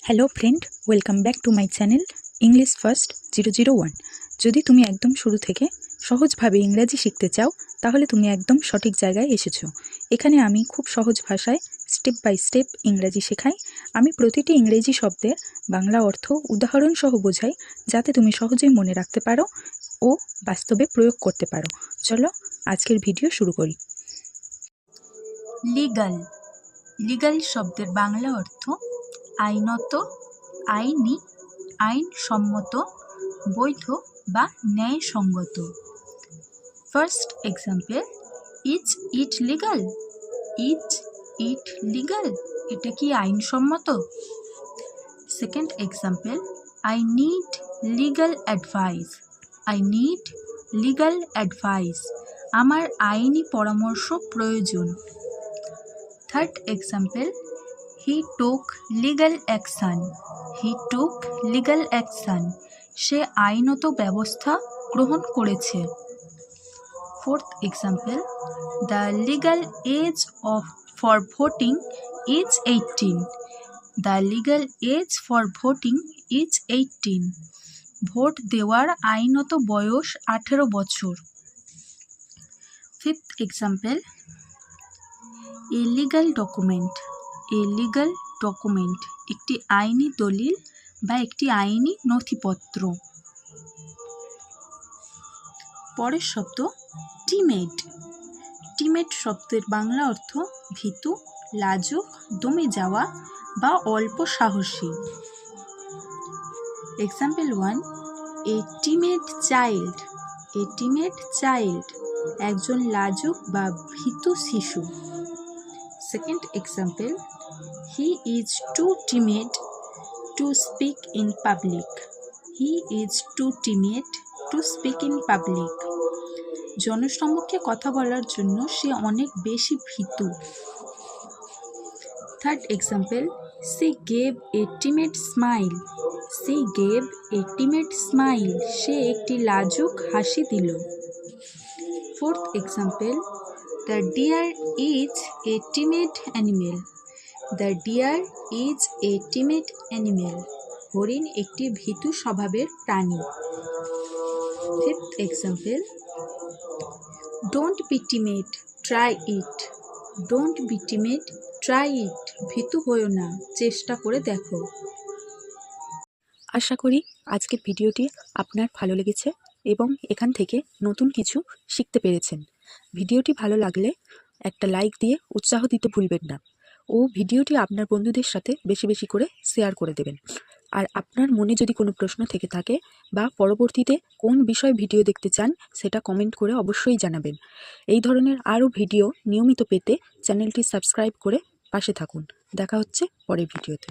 Hello friend, welcome back to my channel English first 001। যদি তুমি একদম শুরু থেকে সহজভাবে ইংরাজি শিখতে চাও তাহলে তুমি একদম সঠিক জায়গায় এসেছো। এখানে আমি খুব সহজ ভাষায় স্টেপ বাই স্টেপ ইংরাজি শেখাই। আমি প্রতিটি ইংরেজি শব্দের বাংলা অর্থ উদাহরণ সহ বোঝাই, যাতে তুমি সহজেই মনে রাখতে পারো ও বাস্তবে প্রয়োগ করতে পারো। চলো আজকের ভিডিও শুরু করি। লিগাল। লিগাল শব্দের বাংলা অর্থ আইনত, আইনি, আইনসম্মত, বৈধ বা ন্যায়সঙ্গত। First example, is it legal? Is it legal, এটা কি আইনসম্মত? Second example, I need legal advice. I need legal advice, আমার আইনি পরামর্শ প্রয়োজন। Third example, he took legal action. He took legal action, সে আইনত ব্যবস্থা গ্রহণ করেছে। Fourth example, the legal age for voting is 18। The legal age for voting is 18, vote দেওয়ার আইনত বয়স 18 বছর। Fifth example, a legal document. A legal document, একটি আইনি দলিল বা একটি আইনি নথিপত্র। পরের শব্দ টিমেড। টিমেড শব্দের বাংলা অর্থ ভীতু, লাজুক, দমে যাওয়া বা অল্প সাহসী। Example 1, a timid child. A timid child, একজন লাজুক বা ভীতু শিশু। Second example, he is too timid to speak in public. He is too timid to speak in public, জনসম্মুখে কথা বলার জন্য সে অনেক বেশি ভীতু। Third example, she gave a timid smile. She gave a timid smile, সে একটি লাজুক হাসি দিল। Fourth example, the deer is a timid animal. The deer is a timid animal, হরিণ একটি ভীতু স্বভাবের প্রাণী। Fifth example, don't be timid, try it. Don't be timid, try it, ভীতু হয়ো না, চেষ্টা করে দেখো। আশা করি আজকের ভিডিওটি আপনার ভালো লেগেছে এবং এখান থেকে নতুন কিছু শিখতে পেরেছেন। ভিডিওটি ভালো লাগলে একটা লাইক দিয়ে উৎসাহ দিতে ভুলবেন না ও ভিডিওটি আপনার বন্ধুদের সাথে বেশি বেশি করে শেয়ার করে দেবেন। আর আপনার মনে যদি কোনো প্রশ্ন থেকে থাকে বা পরবর্তীতে কোন বিষয়ে ভিডিও দেখতে চান সেটা কমেন্ট করে অবশ্যই জানাবেন। এই ধরনের আরও ভিডিও নিয়মিত পেতে চ্যানেলটি সাবস্ক্রাইব করে পাশে থাকুন। দেখা হচ্ছে পরের ভিডিওতে।